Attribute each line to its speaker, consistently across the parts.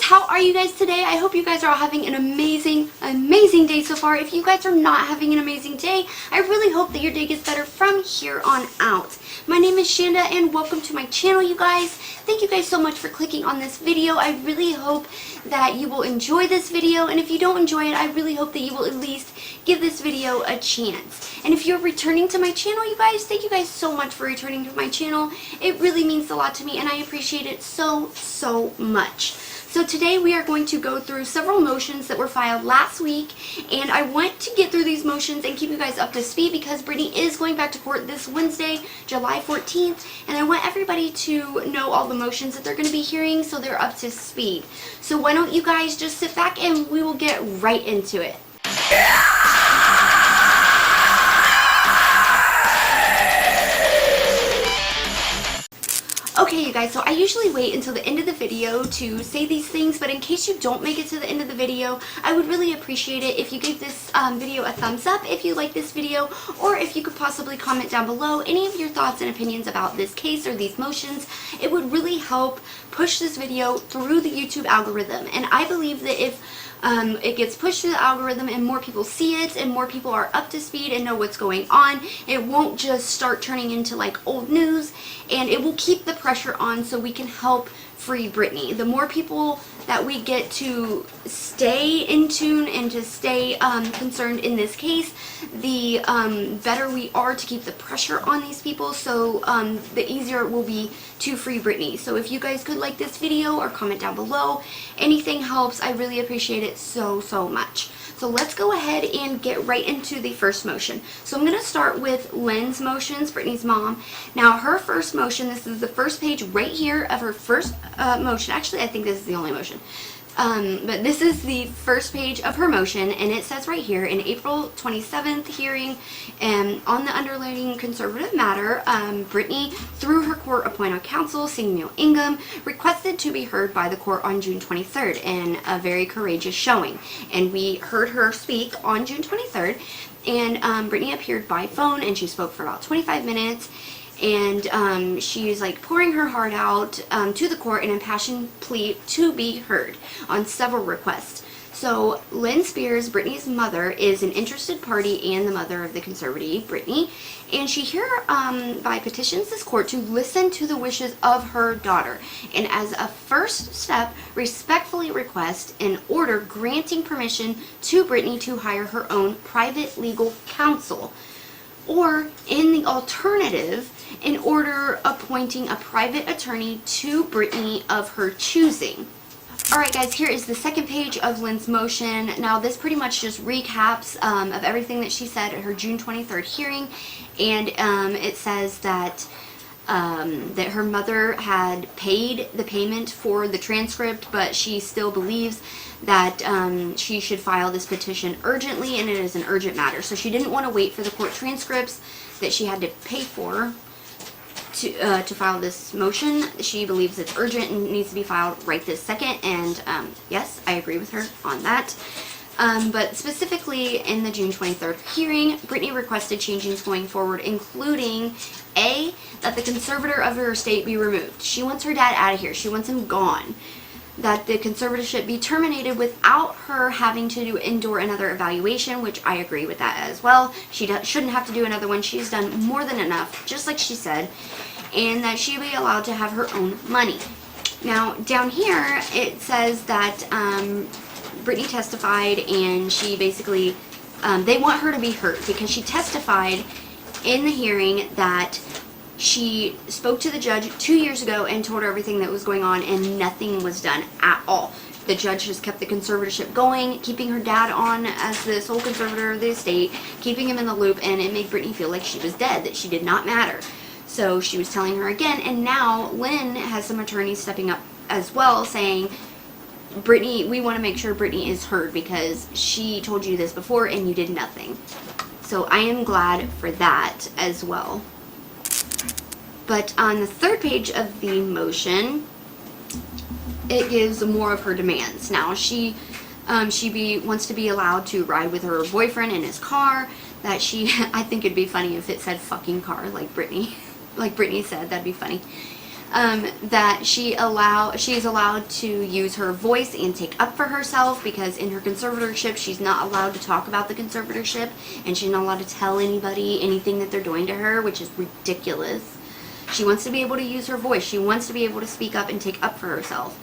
Speaker 1: how are you guys today? I hope you guys are all having an amazing day so far. If you guys are not having an amazing day, I really hope that your day gets better from here on out. My name is Shanda and welcome to my channel, you guys. Thank you guys so much for clicking on this video. I really hope that you will enjoy this video, and if you don't enjoy it, I really hope that you will at least give this video a chance. And if you're returning to my channel, you guys, thank you guys so much for returning to my channel. It really means a lot to me and I appreciate it so much. So today we are going to go through several motions that were filed last week, and I want to get through these motions and keep you guys up to speed because Britney is going back to court this Wednesday, July 14th, and I want everybody to know all the motions that they're going to be hearing so they're up to speed. So why don't you guys just sit back and we will get right into it. Okay, you guys, so I usually wait until the end of the video to say these things, but in case you don't make it to the end of the video, I would really appreciate it if you gave this video a thumbs up if you like this video, or if you could possibly comment down below any of your thoughts and opinions about this case or these motions. It would really help push this video through the YouTube algorithm, and I believe that if it gets pushed through the algorithm and more people see it and more people are up to speed and know what's going on, it won't just start turning into like old news, and it will keep the pressure on so we can help free Britney. The more people that we get to stay in tune and to stay concerned in this case, the better we are to keep the pressure on these people, so the easier it will be to free Britney. So if you guys could like this video or comment down below, anything helps. I really appreciate it so much. So let's go ahead and get right into the first motion. So I'm going to start with Lynne's motions, Britney's mom. Now her first motion, this is the first page right here of her first motion. Actually, I think this is the only motion. But this is the first page of her motion, and it says right here, in April 27th hearing on the underlying conservative matter, Britney, through her court-appointed counsel, Samuel Ingham, requested to be heard by the court on June 23rd in a very courageous showing. And we heard her speak on June 23rd, and Britney appeared by phone, and she spoke for about 25 minutes. And she's like pouring her heart out to the court in an impassioned plea to be heard on several requests. So Lynne Spears, Britney's mother, is an interested party and the mother of the conservative Britney, and she hereby petitions this court to listen to the wishes of her daughter, and as a first step respectfully request an order granting permission to Britney to hire her own private legal counsel, or in the alternative, an order appointing a private attorney to Britney of her choosing. Alright guys, here is the second page of Lynne's motion. Now this pretty much just recaps of everything that she said at her June 23rd hearing, and it says that that her mother had paid the payment for the transcript, but she still believes that she should file this petition urgently, and it is an urgent matter. So she didn't want to wait for the court transcripts that she had to pay for to file this motion. She believes it's urgent and needs to be filed right this second, and yes, I agree with her on that. But specifically in the June 23rd hearing, Britney requested changes going forward, including A, that the conservator of her estate be removed. She wants her dad out of here. She wants him gone. That the conservatorship be terminated without her having to endure another evaluation, which I agree with that as well. She shouldn't have to do another one. She's done more than enough, just like she said, and that she be allowed to have her own money. Now, down here, it says that Britney testified, and she basically, they want her to be heard because she testified in the hearing that she spoke to the judge 2 years ago and told her everything that was going on, and nothing was done at all. The judge just kept the conservatorship going, keeping her dad on as the sole conservator of the estate, keeping him in the loop, and it made Britney feel like she was dead, that she did not matter. So she was telling her again, and now Lynne has some attorneys stepping up as well, saying, Britney, we want to make sure Britney is heard because she told you this before and you did nothing. So I am glad for that as well. But on the third page of the motion, it gives more of her demands. Now she wants to be allowed to ride with her boyfriend in his car. That I think it'd be funny if it said fucking car, like Britney said. That'd be funny. that she is allowed to use her voice and take up for herself, because in her conservatorship she's not allowed to talk about the conservatorship, and she's not allowed to tell anybody anything that they're doing to her, which is ridiculous. She wants to be able to use her voice. She wants to be able to speak up and take up for herself.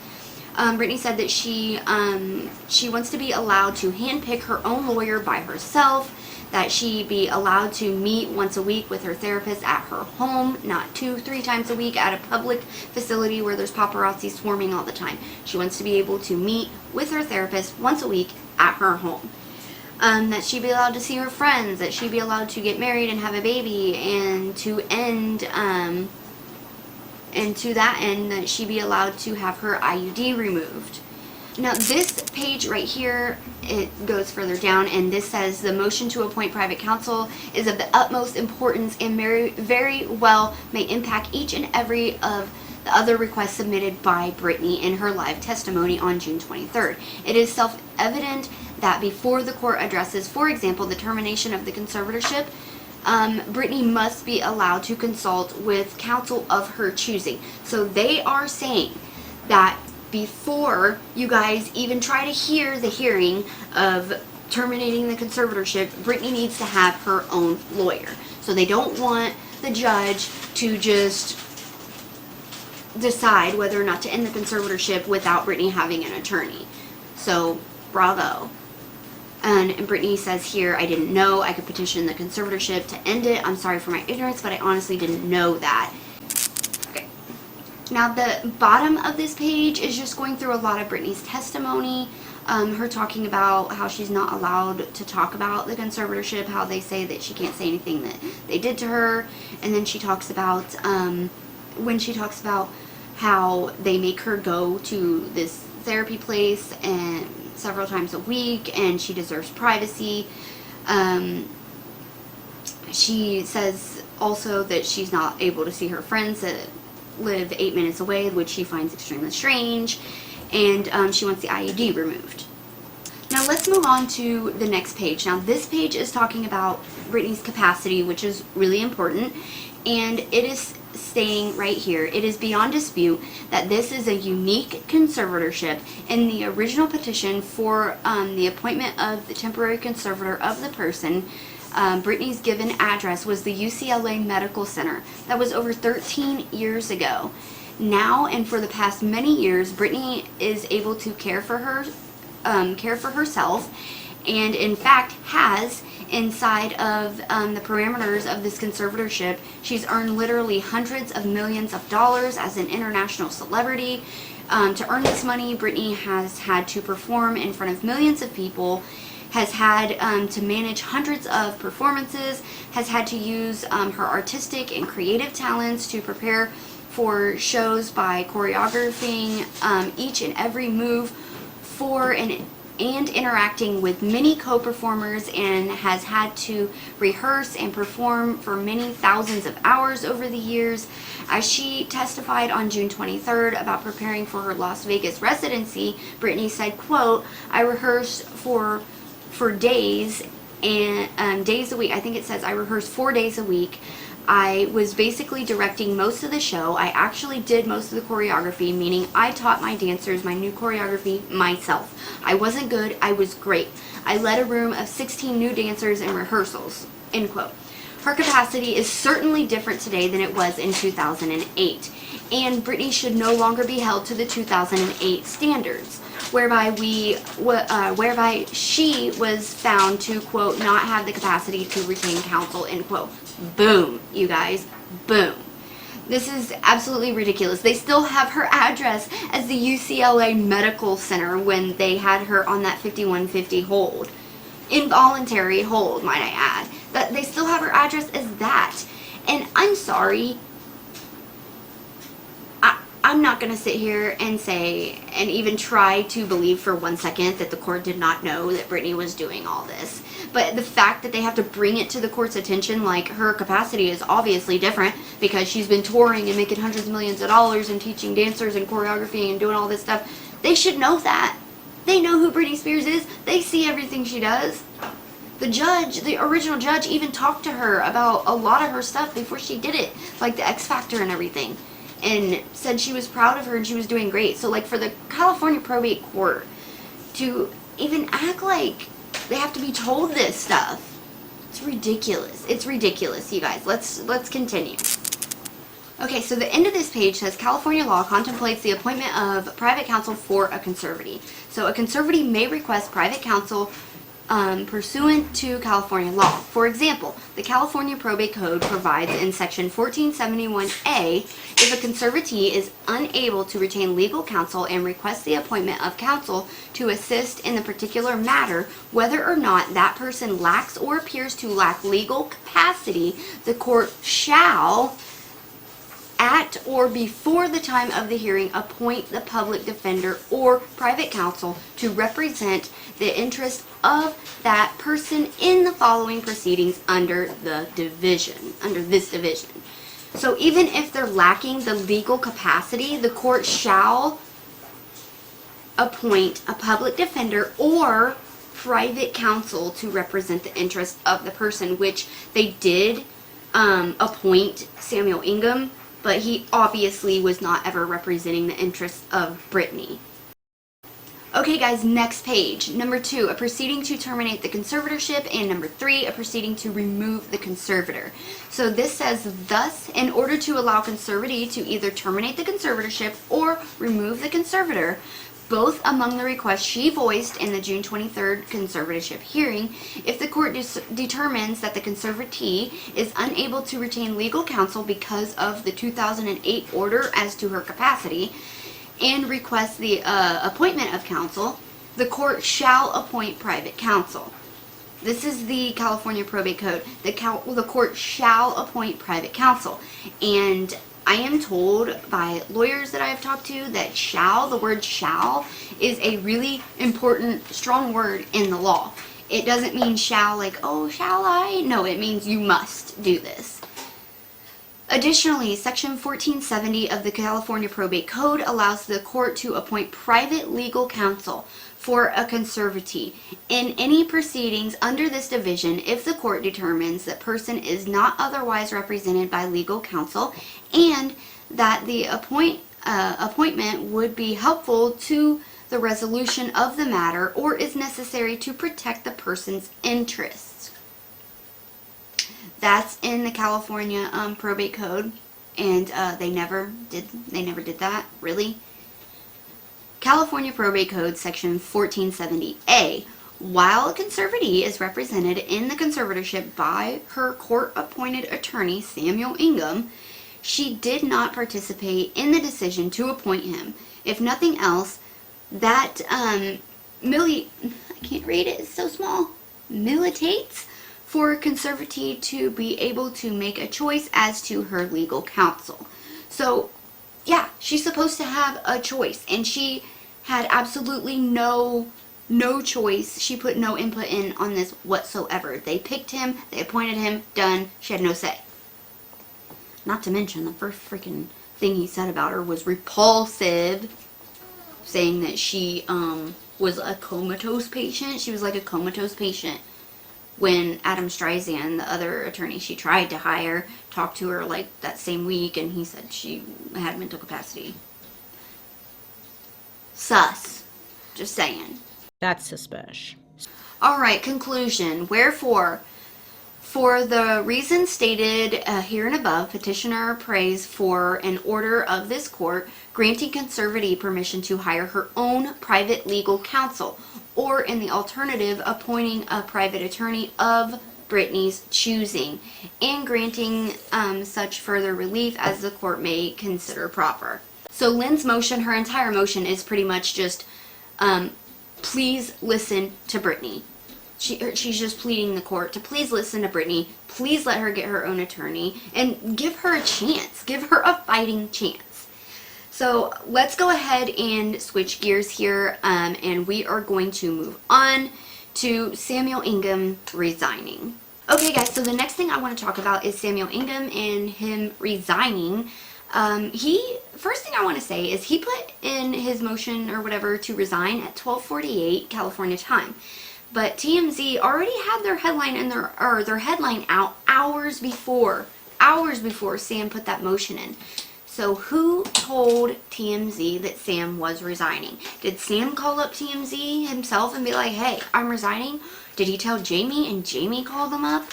Speaker 1: Britney said that she wants to be allowed to handpick her own lawyer by herself, that she be allowed to meet once a week with her therapist at her home, not 2-3 times a week at a public facility where there's paparazzi swarming all the time. She wants to be able to meet with her therapist once a week at her home. That she be allowed to see her friends, that she be allowed to get married and have a baby, and to end, and to that end, that she be allowed to have her IUD removed. Now this page right here, it goes further down, and this says the motion to appoint private counsel is of the utmost importance and very well may impact each and every of the other requests submitted by Britney in her live testimony on June 23rd. It is self-evident that before the court addresses, for example, the termination of the conservatorship, Britney must be allowed to consult with counsel of her choosing. So they are saying that before you guys even try to hear the hearing of terminating the conservatorship, Britney needs to have her own lawyer. So they don't want the judge to just decide whether or not to end the conservatorship without Britney having an attorney. So, bravo. And Britney says here, I didn't know I could petition the conservatorship to end it. I'm sorry for my ignorance, but I honestly didn't know that. Okay. Now, the bottom of this page is just going through a lot of Britney's testimony. Her talking about how she's not allowed to talk about the conservatorship, how they say that she can't say anything that they did to her. And then she talks about, when she talks about how they make her go to this therapy place and several times a week, and she deserves privacy. She says also that she's not able to see her friends that live 8 minutes away, which she finds extremely strange, and she wants the IUD removed. Now let's move on to the next page. Now this page is talking about Britney's capacity, which is really important, and it is saying right here, it is beyond dispute that this is a unique conservatorship. In the original petition for the appointment of the temporary conservator of the person, Britney's given address was the UCLA Medical Center. That was over 13 years ago. Now and for the past many years, Britney is able to care for herself, and in fact has, inside of the parameters of this conservatorship, she's earned literally hundreds of millions of dollars as an international celebrity. To earn this money, Britney has had to perform in front of millions of people, has had to manage hundreds of performances, has had to use her artistic and creative talents to prepare for shows by choreographing each and every move for and interacting with many co-performers, and has had to rehearse and perform for many thousands of hours over the years. As she testified on June 23rd about preparing for her Las Vegas residency, Britney said, quote, I rehearsed for days and days a week. I think it says I rehearsed 4 days a week. I was basically directing most of the show. I actually did most of the choreography, meaning I taught my dancers my new choreography myself. I wasn't good, I was great. I led a room of 16 new dancers in rehearsals, end quote. Her capacity is certainly different today than it was in 2008, and Britney should no longer be held to the 2008 standards, whereby she was found to, quote, not have the capacity to retain counsel, end quote. Boom, you guys, boom. This is absolutely ridiculous. They still have her address as the UCLA Medical Center when they had her on that 5150 hold. Involuntary hold, might I add. But they still have her address as that. And I'm sorry, I'm not going to sit here and say, and even try to believe for 1 second that the court did not know that Britney was doing all this. But the fact that they have to bring it to the court's attention, like her capacity is obviously different because she's been touring and making hundreds of millions of dollars and teaching dancers and choreography and doing all this stuff. They should know that. They know who Britney Spears is. They see everything she does. The judge, the original judge, even talked to her about a lot of her stuff before she did it, like the X Factor and everything. and said she was proud of her and she was doing great. So, like, for the California probate court to even act like they have to be told this stuff, it's ridiculous. It's ridiculous, you guys. Let's continue. Okay, so the end of this page says California law contemplates the appointment of private counsel for a conservatee. So a conservatee may request private counsel pursuant to California law. For example, the California Probate Code provides in section 1471A, if a conservatee is unable to retain legal counsel and requests the appointment of counsel to assist in the particular matter, whether or not that person lacks or appears to lack legal capacity, the court shall, at or before the time of the hearing, appoint the public defender or private counsel to represent the interest of that person in the following proceedings under this division. So even if they're lacking the legal capacity, the court shall appoint a public defender or private counsel to represent the interest of the person, which they did appoint Samuel Ingham, but he obviously was not ever representing the interests of Britney. Okay guys, next page. Number 2, a proceeding to terminate the conservatorship, and number 3, a proceeding to remove the conservator. So this says, thus, in order to allow conservatee to either terminate the conservatorship or remove the conservator, both among the requests she voiced in the June 23rd conservatorship hearing, if the court determines that the conservatee is unable to retain legal counsel because of the 2008 order as to her capacity, and requests the appointment of counsel, the court shall appoint private counsel. This is the California Probate Code. The court shall appoint private counsel. And I am told by lawyers that I have talked to that the word shall, is a really important, strong word in the law. It doesn't mean shall like, oh, shall I? No, it means you must do this. Additionally, Section 1470 of the California Probate Code allows the court to appoint private legal counsel for a conservatee in any proceedings under this division if the court determines that person is not otherwise represented by legal counsel and that the appointment would be helpful to the resolution of the matter or is necessary to protect the person's interests. That's in the California Probate Code, and they never did that, really. California Probate Code, Section 1470A. While a conservatee is represented in the conservatorship by her court-appointed attorney, Samuel Ingham, she did not participate in the decision to appoint him. If nothing else, that I can't read it, it's so small, militates for a conservatee to be able to make a choice as to her legal counsel. So, yeah, she's supposed to have a choice, and she had absolutely no choice. She put no input in on this whatsoever. They picked him, they appointed him, done. She had no say. Not to mention, the first freaking thing he said about her was repulsive, saying that she was a comatose patient. She was like a comatose patient. When Adam Streisand, the other attorney she tried to hire, talked to her like that same week, and he said she had mental capacity. Sus. Just saying.
Speaker 2: That's suspicious.
Speaker 1: Alright, conclusion. Wherefore, for the reasons stated here and above, petitioner prays for an order of this court granting conservatee permission to hire her own private legal counsel, or in the alternative, appointing a private attorney of Britney's choosing, and granting such further relief as the court may consider proper. So Lynne's motion, her entire motion, is pretty much just, please listen to Britney. She's just pleading the court to please listen to Britney, please let her get her own attorney, and give her a chance, give her a fighting chance. So let's go ahead and switch gears here, and we are going to move on to Samuel Ingham resigning. Okay guys, so the next thing I want to talk about is Samuel Ingham and him resigning. First thing I want to say is he put in his motion or whatever to resign at 12:48 California time. But TMZ already had their headline in their headline out hours before Sam put that motion in. So who told TMZ that Sam was resigning? Did Sam call up TMZ himself and be like, hey, I'm resigning? Did he tell Jamie and Jamie called them up?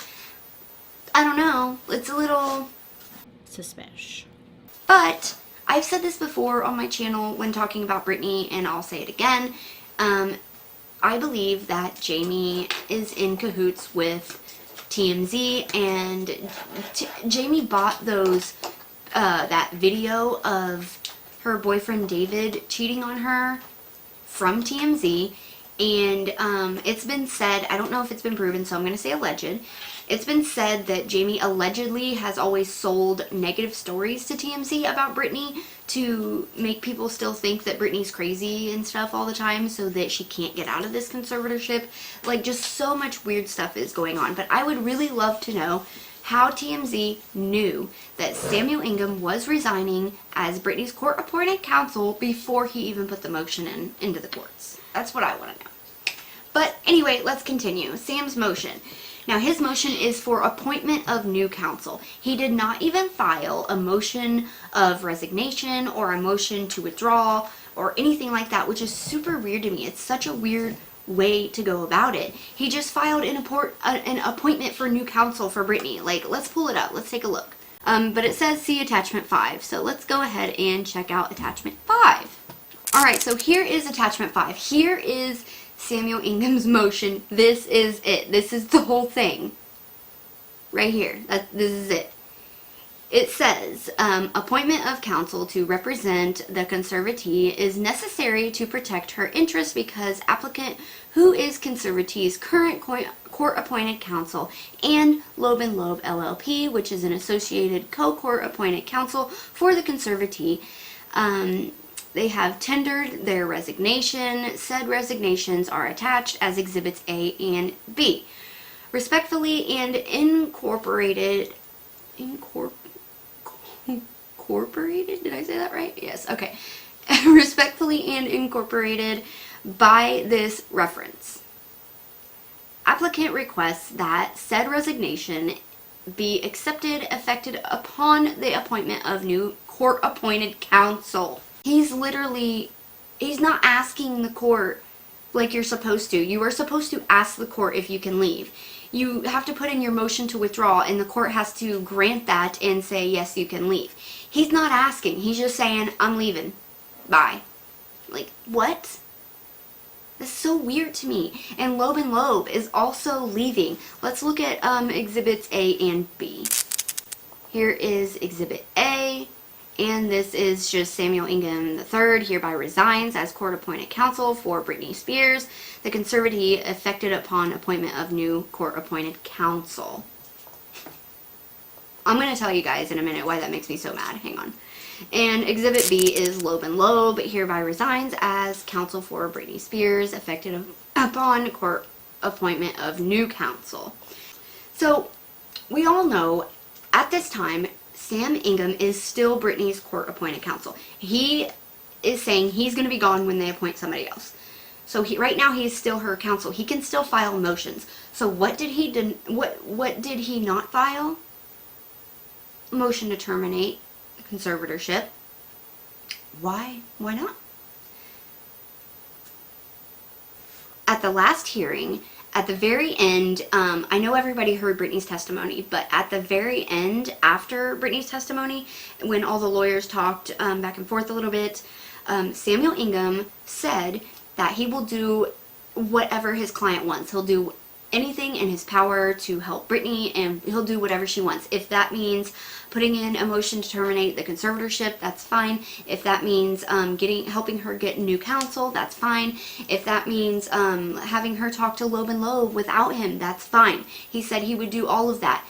Speaker 1: I don't know. It's a little
Speaker 2: suspicious.
Speaker 1: But I've said this before on my channel when talking about Britney, and I'll say it again. I believe that Jamie is in cahoots with TMZ, and Jamie bought those that video of her boyfriend David cheating on her from TMZ, and it's been said, I don't know if it's been proven, so I'm going to say alleged. It's been said that Jamie allegedly has always sold negative stories to TMZ about Britney to make people still think that Britney's crazy and stuff all the time so that she can't get out of this conservatorship. Like, just so much weird stuff is going on. But I would really love to know how TMZ knew that Samuel Ingham was resigning as Britney's court-appointed counsel before he even put the motion into the courts. That's what I want to know. But anyway, let's continue. Sam's motion. Now, his motion is for appointment of new counsel. He did not even file a motion of resignation or a motion to withdraw or anything like that, which is super weird to me. It's such a weird way to go about it. He just filed an appointment for new counsel for Britney. Like, let's pull it up. Let's take a look. But it says see attachment 5. So let's go ahead and check out attachment 5. Alright, so here is attachment 5. Here is Samuel Ingham's motion. This is it. This is the whole thing. Right here. This is it. It says, appointment of counsel to represent the conservatee is necessary to protect her interests because applicant who is conservatee's current court-appointed counsel and Loeb and Loeb LLP, which is an associated co-court appointed counsel for the conservatee, they have tendered their resignation. Said resignations are attached as Exhibits A and B. Respectfully and incorporated... Incorporated? Did I say that right? Yes. Okay. Respectfully and incorporated by this reference. Applicant requests that said resignation be accepted, effected upon the appointment of new court-appointed counsel. He's not asking the court like you're supposed to. You are supposed to ask the court if you can leave. You have to put in your motion to withdraw, and the court has to grant that and say, yes, you can leave. He's not asking. He's just saying, I'm leaving. Bye. Like, what? That's so weird to me. And Loeb and Loeb is also leaving. Let's look at Exhibits A and B. Here is Exhibit A. And this is just Samuel Ingham III hereby resigns as court-appointed counsel for Britney Spears, the conservatee effected upon appointment of new court-appointed counsel. I'm going to tell you guys in a minute why that makes me so mad. Hang on. And Exhibit B is Loeb and Loeb hereby resigns as counsel for Britney Spears, effected upon court appointment of new counsel. So, we all know at this time, Sam Ingham is still Britney's court-appointed counsel. He is saying he's going to be gone when they appoint somebody else. So right now he is still her counsel. He can still file motions. So what did he do? What did he not file? A motion to terminate the conservatorship. Why? Why not? At the last hearing, at the very end, I know everybody heard Britney's testimony, but at the very end, after Britney's testimony, when all the lawyers talked back and forth a little bit, Samuel Ingham said that he will do whatever his client wants. He'll do anything in his power to help Britney, and he'll do whatever she wants. If that means putting in a motion to terminate the conservatorship, that's fine. If that means helping her get new counsel, that's fine. If that means having her talk to Loeb and Loeb without him, that's fine. He said he would do all of that.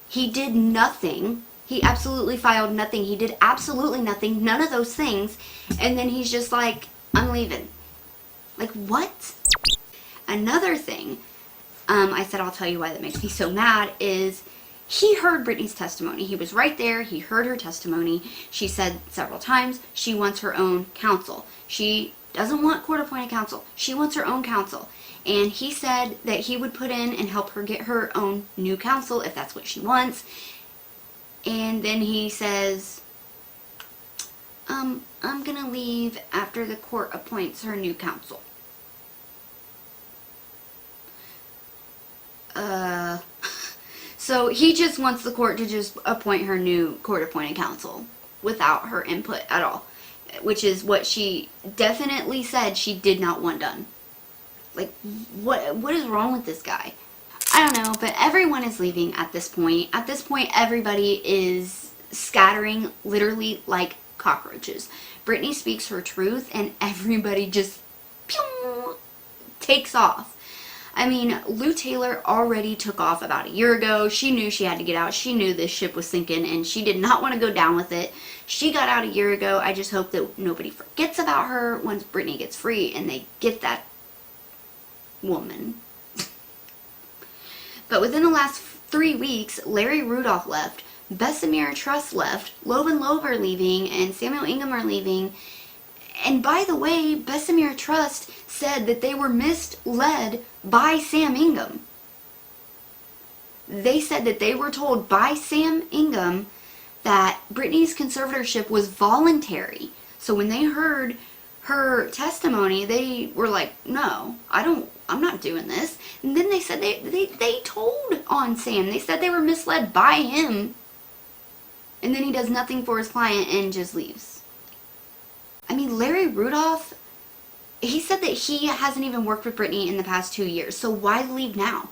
Speaker 1: He did nothing. He absolutely filed nothing. He did absolutely nothing. None of those things. And then he's just like, I'm leaving. Like, what? Another thing, I said I'll tell you why that makes me so mad, is he heard Britney's testimony. He was right there. He heard her testimony. She said several times she wants her own counsel. She doesn't want court-appointed counsel. She wants her own counsel. And he said that he would put in and help her get her own new counsel if that's what she wants. And then he says, I'm gonna leave after the court appoints her new counsel. So he just wants the court to just appoint her new court-appointed counsel without her input at all, which is what she definitely said she did not want done. Like, what is wrong with this guy? I don't know, but everyone is leaving at this point. At this point, everybody is scattering literally like cockroaches. Britney speaks her truth and everybody just pew, takes off. I mean, Lou Taylor already took off about a year ago. She knew she had to get out. She knew this ship was sinking and she did not want to go down with it. She got out a year ago. I just hope that nobody forgets about her once Britney gets free and they get that woman. But within the last 3 weeks, Larry Rudolph left, Bessemer Trust left, Loeb and Loeb are leaving, and Samuel Ingham are leaving. And by the way, Bessemer Trust said that they were misled by Sam Ingham. They said that they were told by Sam Ingham that Britney's conservatorship was voluntary. So when they heard her testimony, they were like, no, I'm not doing this. And then they said they told on Sam. They said they were misled by him. And then he does nothing for his client and just leaves. I mean, Larry Rudolph, he said that he hasn't even worked with Britney in the past 2 years. So why leave now?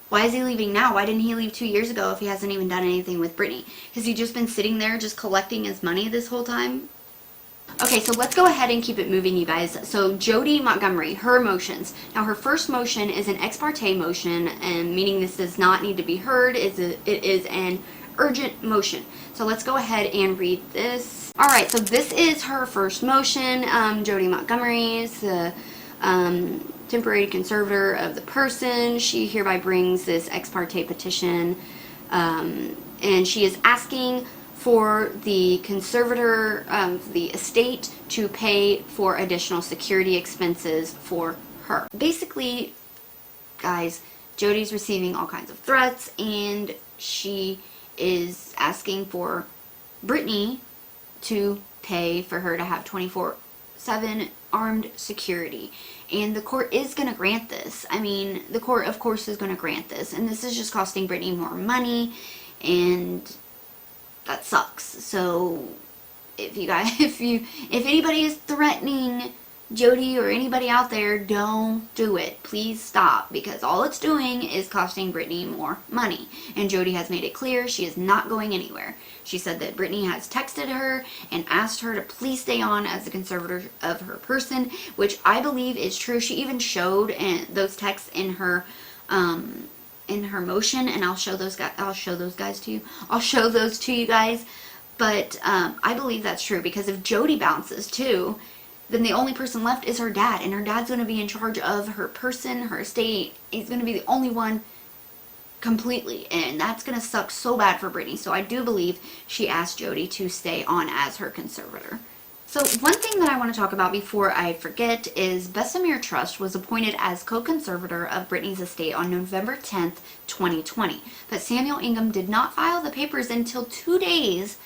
Speaker 1: Why is he leaving now? Why didn't he leave 2 years ago if he hasn't even done anything with Britney? Has he just been sitting there just collecting his money this whole time? Okay, so let's go ahead and keep it moving, you guys. So Jodi Montgomery, her motions. Now her first motion is an ex parte motion, and meaning this does not need to be heard. It is an urgent motion. So let's go ahead and read this. Alright, so this is her first motion. Jodi Montgomery is the temporary conservator of the person. She hereby brings this ex parte petition, and she is asking for the conservator of the estate to pay for additional security expenses for her. Basically, guys, Jodi's receiving all kinds of threats, and she is asking for Britney to pay for her to have 24/7 armed security. And the court is going to grant this. I mean, the court, of course, is going to grant this. And this is just costing Britney more money, and that sucks. So if you guys, if anybody is threatening Jodi or anybody out there, don't do it. Please stop, because all it's doing is costing Britney more money. And Jodi has made it clear she is not going anywhere. She said that Britney has texted her and asked her to please stay on as the conservator of her person, which I believe is true. She even showed those texts in her motion, and I'll show those guys to you. I'll show those to you guys. But I believe that's true, because if Jodi bounces too, then the only person left is her dad, and her dad's going to be in charge of her person, her estate. He's going to be the only one completely, and that's going to suck so bad for Britney. So I do believe she asked Jodi to stay on as her conservator. So one thing that I want to talk about before I forget is Bessemer Trust was appointed as co-conservator of Britney's estate on November 10th, 2020. But Samuel Ingham did not file the papers until 2 days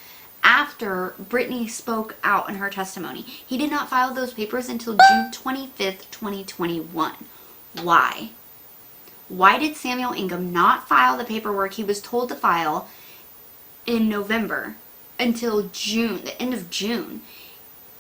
Speaker 1: after Britney spoke out in her testimony. He did not file those papers until June 25th, 2021. Why? Why did Samuel Ingham not file the paperwork he was told to file in November until June, the end of June?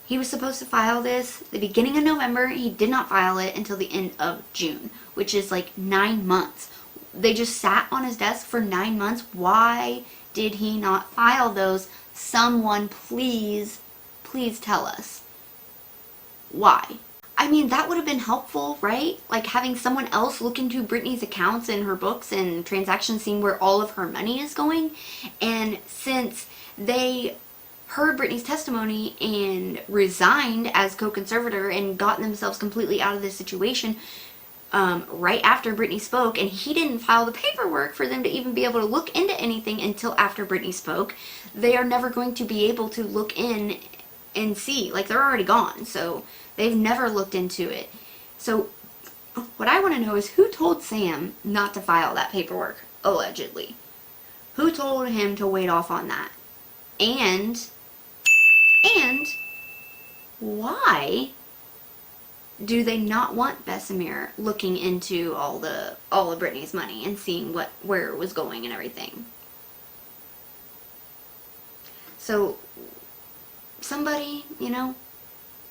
Speaker 1: He was supposed to file this the beginning of November. He did not file it until the end of June, which is like 9 months. They just sat on his desk for 9 months. Why did he not file those? Someone please tell us. Why? I mean, that would have been helpful, right? Like having someone else look into Britney's accounts and her books and transactions, seeing where all of her money is going. And since they heard Britney's testimony and resigned as co-conservator and got themselves completely out of this situation right after Britney spoke, and he didn't file the paperwork for them to even be able to look into anything until after Britney spoke, they are never going to be able to look in and see. Like, they're already gone, so they've never looked into it. So what I want to know is who told Sam not to file that paperwork, allegedly? Who told him to wait off on that? And And why do they not want Bessemer looking into all of Britney's money and seeing where it was going and everything? So somebody,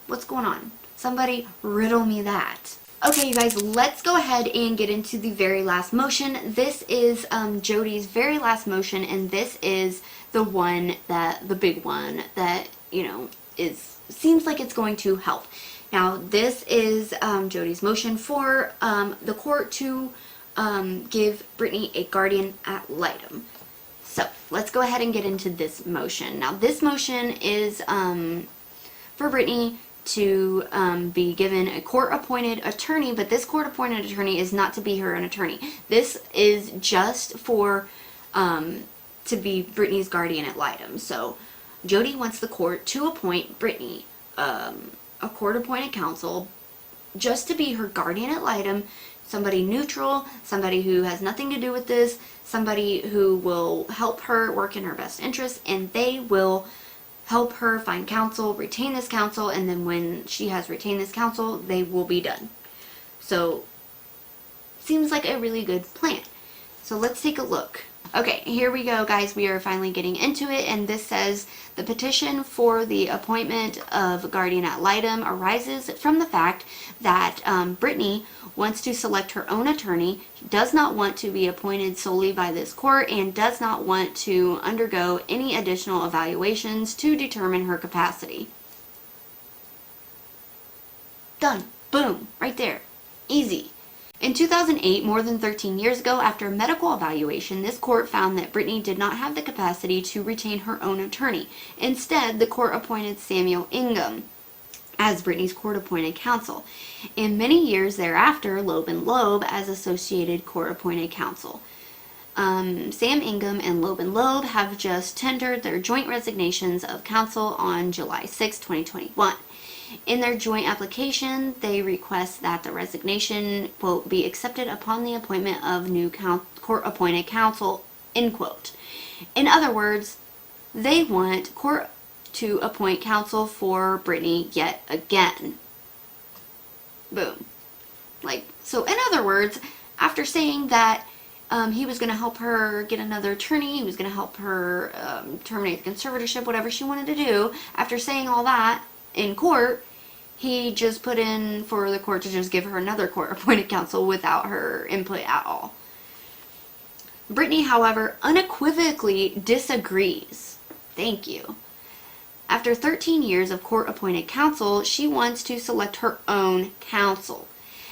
Speaker 1: what's going on? Somebody riddle me that. Okay, you guys, let's go ahead and get into the very last motion. This is Jodi's very last motion, and this is the big one that, seems like it's going to help. Now, this is Jodi's motion for the court to give Britney a guardian ad litem. So, let's go ahead and get into this motion. Now, this motion is for Britney to be given a court-appointed attorney, but this court-appointed attorney is not to be her own attorney. This is just for to be Britney's guardian ad litem. So, Jodi wants the court to appoint Britney a court-appointed counsel just to be her guardian ad litem, somebody neutral, somebody who has nothing to do with this, somebody who will help her work in her best interest, and they will help her find counsel, retain this counsel, and then when she has retained this counsel, they will be done. So, seems like a really good plan. So let's take a look. Okay, here we go, guys. We are finally getting into it, and this says, the petition for the appointment of guardian ad litem arises from the fact that Britney wants to select her own attorney, does not want to be appointed solely by this court, and does not want to undergo any additional evaluations to determine her capacity. Done. Boom. Right there. Easy. In 2008, more than 13 years ago, after a medical evaluation, this court found that Britney did not have the capacity to retain her own attorney. Instead, the court appointed Samuel Ingham as Britney's court-appointed counsel, and many years thereafter, Loeb and Loeb as associated court-appointed counsel. Sam Ingham and Loeb and Loeb have just tendered their joint resignations of counsel on July 6, 2021. In their joint application, they request that the resignation, quote, be accepted upon the appointment of new court-appointed counsel, end quote. In other words, they want court to appoint counsel for Britney yet again. Boom. So in other words, after saying that he was going to help her get another attorney, he was going to help her terminate the conservatorship, whatever she wanted to do, after saying all that in court, he just put in for the court to just give her another court-appointed counsel without her input at all. Britney, however, unequivocally disagrees. Thank you. After 13 years of court-appointed counsel, she wants to select her own counsel.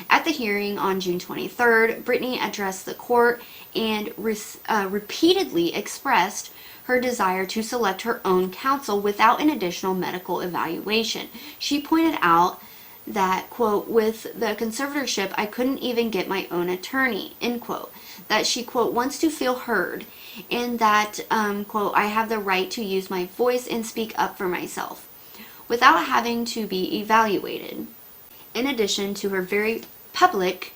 Speaker 1: At the hearing on June 23rd, Britney addressed the court and repeatedly expressed her desire to select her own counsel without an additional medical evaluation. She pointed out that, quote, with the conservatorship, I couldn't even get my own attorney, end quote. That she, quote, wants to feel heard, and that, quote, I have the right to use my voice and speak up for myself without having to be evaluated. In addition to her very public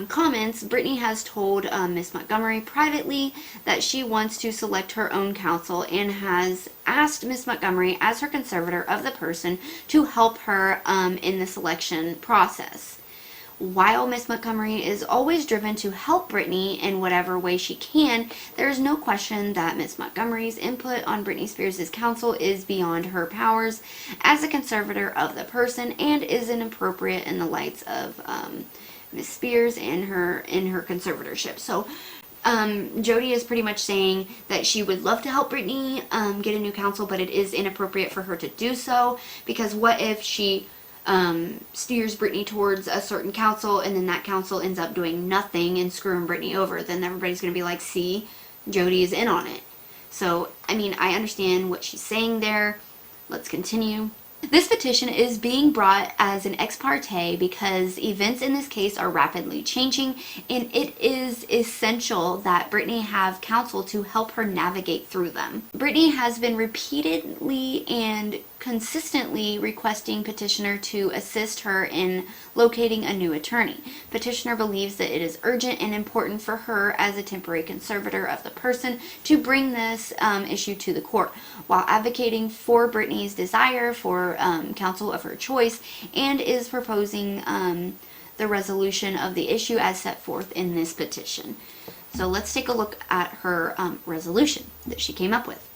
Speaker 1: comments, Britney has told Ms. Montgomery privately that she wants to select her own counsel and has asked Ms. Montgomery, as her conservator of the person, to help her in the selection process. While Ms. Montgomery is always driven to help Britney in whatever way she can, there is no question that Ms. Montgomery's input on Britney Spears' counsel is beyond her powers as a conservator of the person and is inappropriate in the lights of Ms. Spears and her conservatorship. So Jodi is pretty much saying that she would love to help Britney get a new counsel, but it is inappropriate for her to do so, because what if she steers Britney towards a certain counsel and then that counsel ends up doing nothing and screwing Britney over? Then everybody's going to be like, see, Jodi is in on it. So, I mean, I understand what she's saying there. Let's continue. This petition is being brought as an ex parte because events in this case are rapidly changing, and it is essential that Britney have counsel to help her navigate through them. Britney has been repeatedly and consistently requesting petitioner to assist her in locating a new attorney. Petitioner believes that it is urgent and important for her as a temporary conservator of the person to bring this issue to the court, while advocating for Britney's desire for counsel of her choice, and is proposing the resolution of the issue as set forth in this petition. So let's take a look at her resolution that she came up with.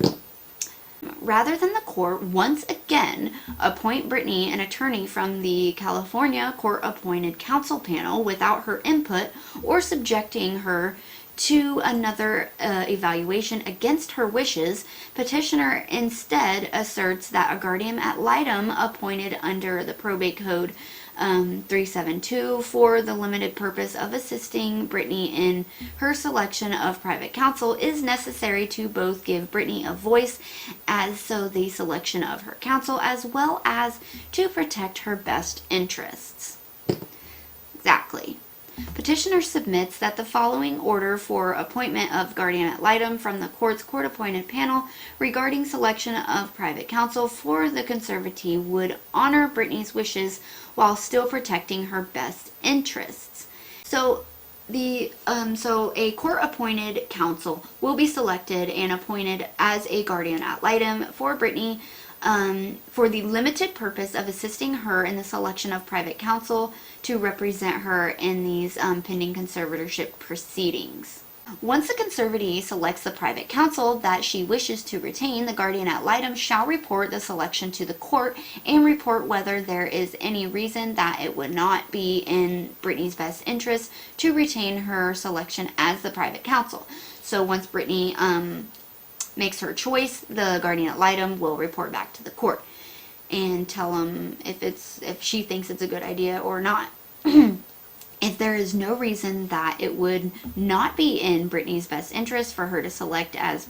Speaker 1: Rather than the court once again appoint Britney an attorney from the California court-appointed counsel panel without her input, or subjecting her to another evaluation against her wishes, petitioner instead asserts that a guardian ad litem appointed under the Probate Code 372 for the limited purpose of assisting Britney in her selection of private counsel is necessary to both give Britney a voice as so the selection of her counsel, as well as to protect her best interests. Exactly. Petitioner submits that the following order for appointment of guardian ad litem from the court's court-appointed panel regarding selection of private counsel for the conservatee would honor Britney's wishes while still protecting her best interests. So a court-appointed counsel will be selected and appointed as a guardian ad litem for Britney for the limited purpose of assisting her in the selection of private counsel to represent her in these pending conservatorship proceedings. Once the conservatee selects the private counsel that she wishes to retain, the guardian ad litem shall report the selection to the court and report whether there is any reason that it would not be in Britney's best interest to retain her selection as the private counsel. So once Britney makes her choice, the guardian ad litem will report back to the court and tell them if she thinks it's a good idea or not. If there is no reason that it would not be in Britney's best interest for her to select as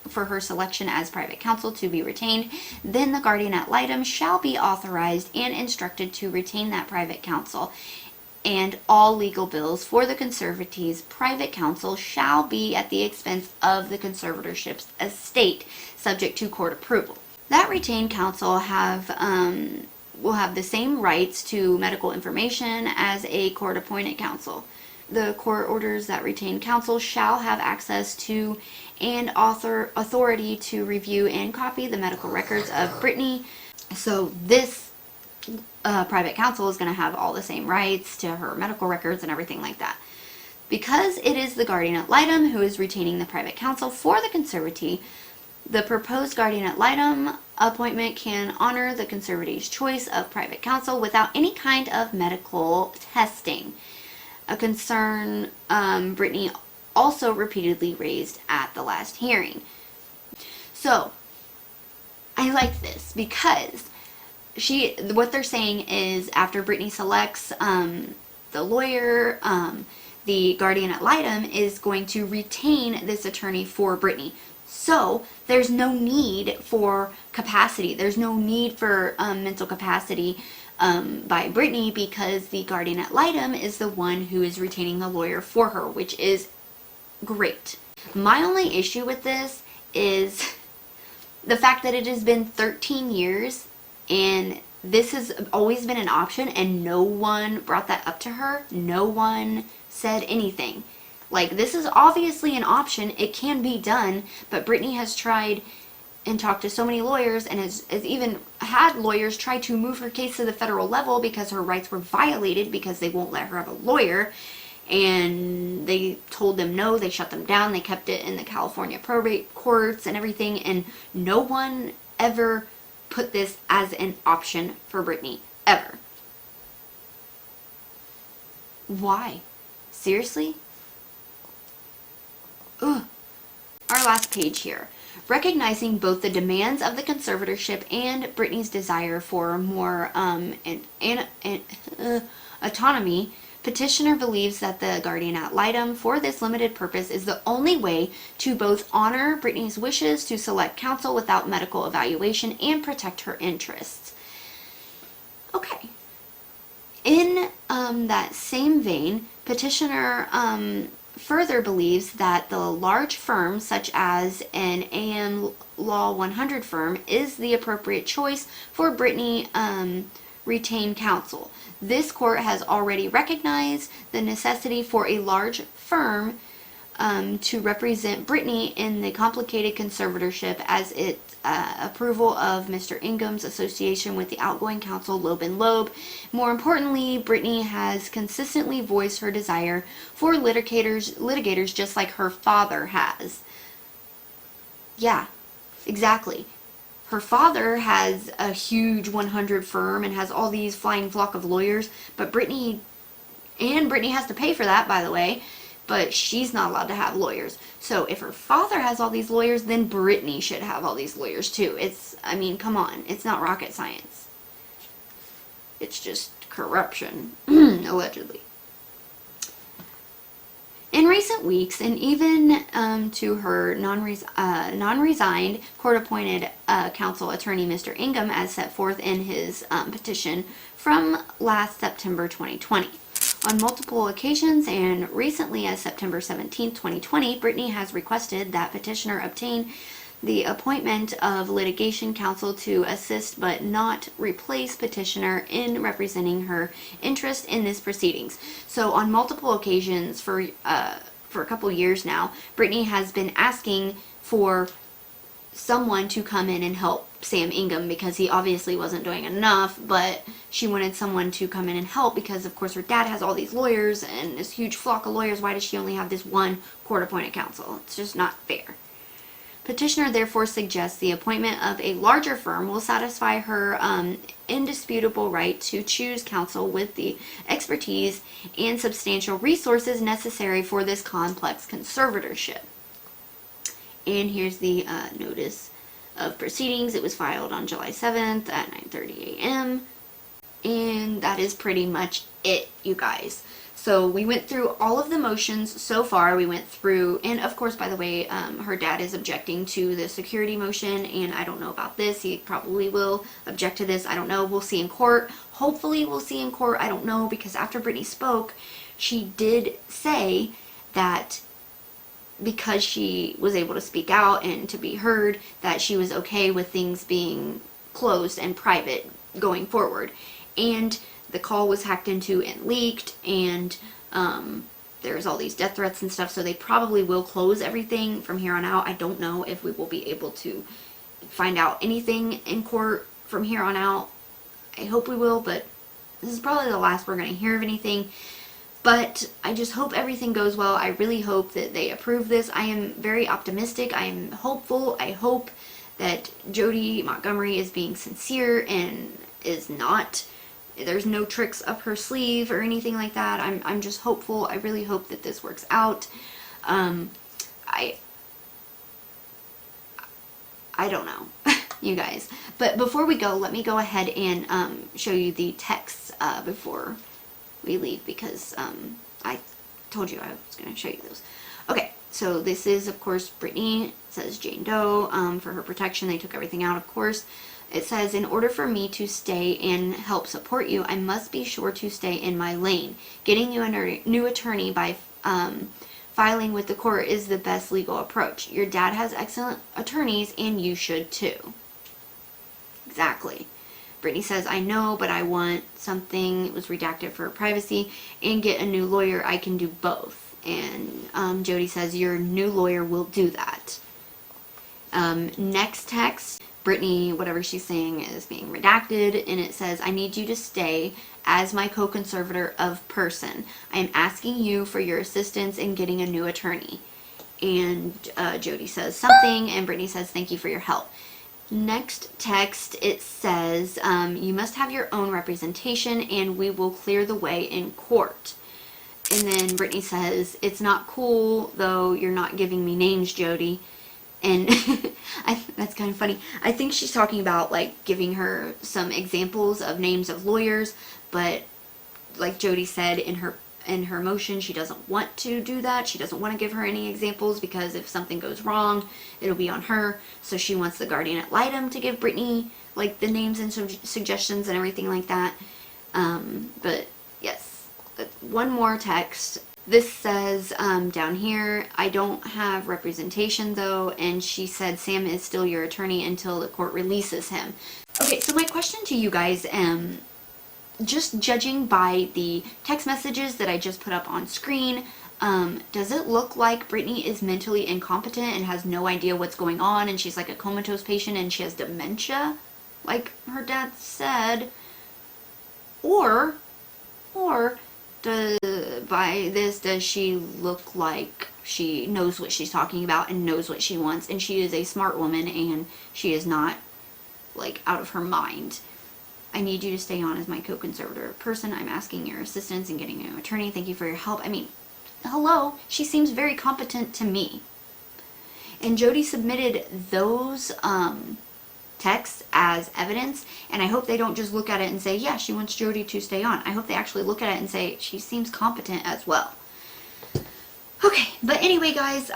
Speaker 1: for her selection as private counsel to be retained, then the guardian ad litem shall be authorized and instructed to retain that private counsel, and all legal bills for the conservatee's private counsel shall be at the expense of the conservatorship's estate, subject to court approval. That retained counsel will have the same rights to medical information as a court-appointed counsel. The court orders that retained counsel shall have access to and authority to review and copy the medical records of Britney. So this private counsel is going to have all the same rights to her medical records and everything like that. Because it is the guardian ad litem who is retaining the private counsel for the conservatee, the proposed guardian ad litem appointment can honor the conservatee's choice of private counsel without any kind of medical testing, a concern Britney also repeatedly raised at the last hearing. So I like this because what they're saying is after Britney selects the lawyer, the guardian ad litem is going to retain this attorney for Britney. So there's no need for capacity. There's no need for mental capacity by Britney, because the guardian ad litem is the one who is retaining the lawyer for her, which is great. My only issue with this is the fact that it has been 13 years and this has always been an option and no one brought that up to her. No one said anything. Like, this is obviously an option. It can be done, but Britney has tried and talked to so many lawyers and has even had lawyers try to move her case to the federal level because her rights were violated because they won't let her have a lawyer. And they told them no, they shut them down, they kept it in the California probate courts and everything, and no one ever put this as an option for Britney, ever. Why? Seriously? Ugh. Our last page here. Recognizing both the demands of the conservatorship and Britney's desire for more autonomy, petitioner believes that the guardian ad litem for this limited purpose is the only way to both honor Britney's wishes to select counsel without medical evaluation and protect her interests. Okay. In that same vein, petitioner further believes that the large firm, such as an AM Law 100 firm, is the appropriate choice for Britney retained counsel. This court has already recognized the necessity for a large firm to represent Britney in the complicated conservatorship, as its approval of Mr. Ingham's association with the outgoing counsel Loeb and Loeb. More importantly, Britney has consistently voiced her desire for litigators just like her father has. Yeah, exactly. Her father has a huge 100 firm and has all these flying flock of lawyers, but Britney has to pay for that, by the way, but she's not allowed to have lawyers. So if her father has all these lawyers, then Britney should have all these lawyers too. I mean, come on. It's not rocket science. It's just corruption, allegedly. In recent weeks, and even to her non-resigned, court-appointed counsel attorney, Mr. Ingham, as set forth in his petition from last September 2020. On multiple occasions, and recently as September 17, 2020, Britney has requested that petitioner obtain the appointment of litigation counsel to assist but not replace petitioner in representing her interest in this proceedings. So on multiple occasions for a couple years now, Britney has been asking for someone to come in and help Sam Ingham, because he obviously wasn't doing enough, but she wanted someone to come in and help because, of course, her dad has all these lawyers and this huge flock of lawyers. Why does she only have this one court-appointed counsel? It's just not fair. Petitioner therefore suggests the appointment of a larger firm will satisfy her indisputable right to choose counsel with the expertise and substantial resources necessary for this complex conservatorship. And here's the notice of proceedings. It was filed on July 7th at 9:30 a.m. And that is pretty much it, you guys. So we went through all of the motions so far. We went through, and of course, by the way, her dad is objecting to the security motion, and I don't know about this. He probably will object to this. I don't know. We'll see in court. Hopefully we'll see in court. I don't know, because after Britney spoke, she did say that because she was able to speak out and to be heard, that she was okay with things being closed and private going forward. And the call was hacked into and leaked, and there's all these death threats and stuff, so they probably will close everything from here on out. I don't know if we will be able to find out anything in court from here on out. I hope we will, but this is probably the last we're going to hear of anything. But I just hope everything goes well. I really hope that they approve this. I am very optimistic. I am hopeful. I hope that Jody Montgomery is being sincere and is not, there's no tricks up her sleeve or anything like that. I'm just hopeful. I really hope that this works out. I don't know, you guys. But before we go, let me go ahead and show you the texts before we leave, because I told you I was going to show you those. Okay, so this is, of course, Britney. It says Jane Doe. For her protection, they took everything out, of course. It says, in order for me to stay and help support you, I must be sure to stay in my lane. Getting you a new attorney by filing with the court is the best legal approach. Your dad has excellent attorneys, and you should too. Exactly. Britney says, I know, but I want something, it was redacted for privacy, and get a new lawyer. I can do both. And Jody says, your new lawyer will do that. Next text, Britney, whatever she's saying is being redacted, and it says, I need you to stay as my co-conservator of person. I am asking you for your assistance in getting a new attorney. And Jody says something, and Britney says, thank you for your help. Next text, it says, you must have your own representation and we will clear the way in court. And then Britney says, it's not cool, though you're not giving me names, Jody. And that's kind of funny. I think she's talking about, like, giving her some examples of names of lawyers, but like Jody said in her motion, she doesn't want to do that. She doesn't want to give her any examples, because if something goes wrong, it'll be on her. So she wants the Guardian Ad Litem to give Britney, like, the names and suggestions and everything like that. But yes, one more text. This says down here, I don't have representation though, and she said Sam is still your attorney until the court releases him. Okay, so my question to you guys, just judging by the text messages that I just put up on screen, does it look like Britney is mentally incompetent and has no idea what's going on, and she's like a comatose patient and she has dementia, like her dad said? Or does she look like she knows what she's talking about and knows what she wants, and she is a smart woman and she is not like out of her mind? I need you to stay on as my co-conservator person. I'm asking your assistance in getting an attorney. Thank you for your help. I mean, hello, she seems very competent to me. And Jodi submitted those texts as evidence, and I hope they don't just look at it and say, yeah, she wants Jodi to stay on. I hope they actually look at it and say, she seems competent as well. Okay, but anyway, guys,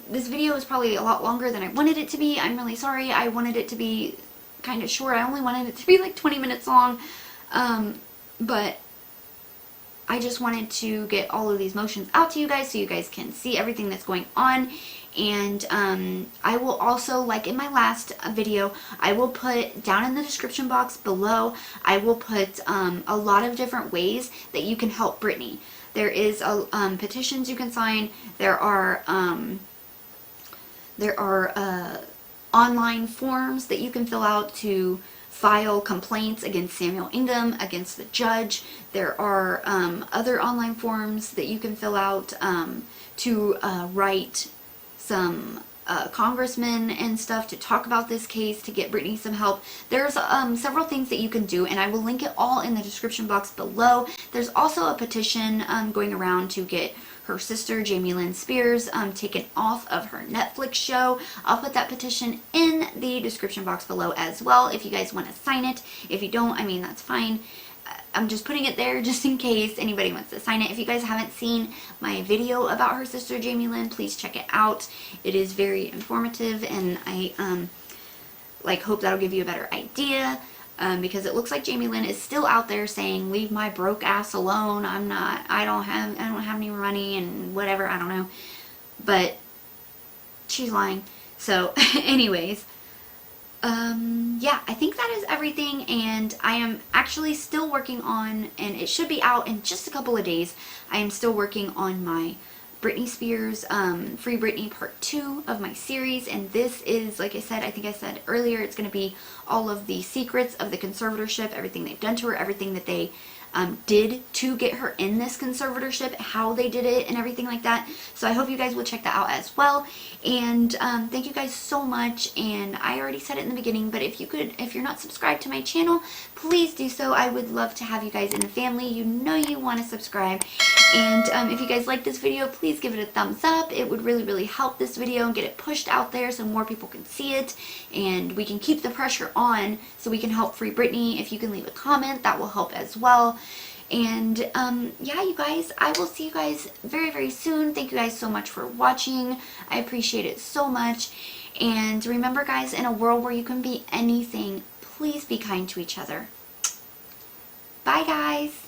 Speaker 1: this video is probably a lot longer than I wanted it to be. I'm really sorry. I wanted it to be kind of short. I only wanted it to be like 20 minutes long, but I just wanted to get all of these motions out to you guys so you guys can see everything that's going on. And I will also, like in my last video, I will put down in the description box below, I will put a lot of different ways that you can help Britney. There is petitions you can sign. There are online forms that you can fill out to file complaints against Samuel Ingham, against the judge. There are other online forms that you can fill out to write some congressmen and stuff to talk about this case, to get Britney some help. There's several things that you can do, and I will link it all in the description box below. There's also a petition going around to get her sister, Jamie Lynn Spears, taken off of her Netflix show. I'll put that petition in the description box below as well if you guys want to sign it. If you don't, I mean, that's fine. I'm just putting it there just in case anybody wants to sign it. If you guys haven't seen my video about her sister Jamie Lynn, please check it out. It is very informative, and I hope that'll give you a better idea, because it looks like Jamie Lynn is still out there saying, leave my broke ass alone. I don't have any money and whatever, I don't know. But she's lying. So anyways, yeah, I think that is everything, and I am actually still working on, and it should be out in just a couple of days, I am still working on my Britney Spears, Free Britney Part 2 of my series, and this is, like I said, I think I said earlier, it's going to be all of the secrets of the conservatorship, everything they've done to her, everything that they did to get her in this conservatorship, how they did it, and everything like that. So I hope you guys will check that out as well. And thank you guys so much. And I already said it in the beginning, but if you're not subscribed to my channel, please do so. I would love to have you guys in the family. You know you want to subscribe. And if you guys like this video, please give it a thumbs up. It would really, really help this video and get it pushed out there so more people can see it, and we can keep the pressure on so we can help Free Britney. If you can leave a comment, that will help as well. And yeah, you guys, I will see you guys very, very soon. Thank you guys so much for watching. I appreciate it so much. And remember, guys, in a world where you can be anything, please be kind to each other. Bye, guys.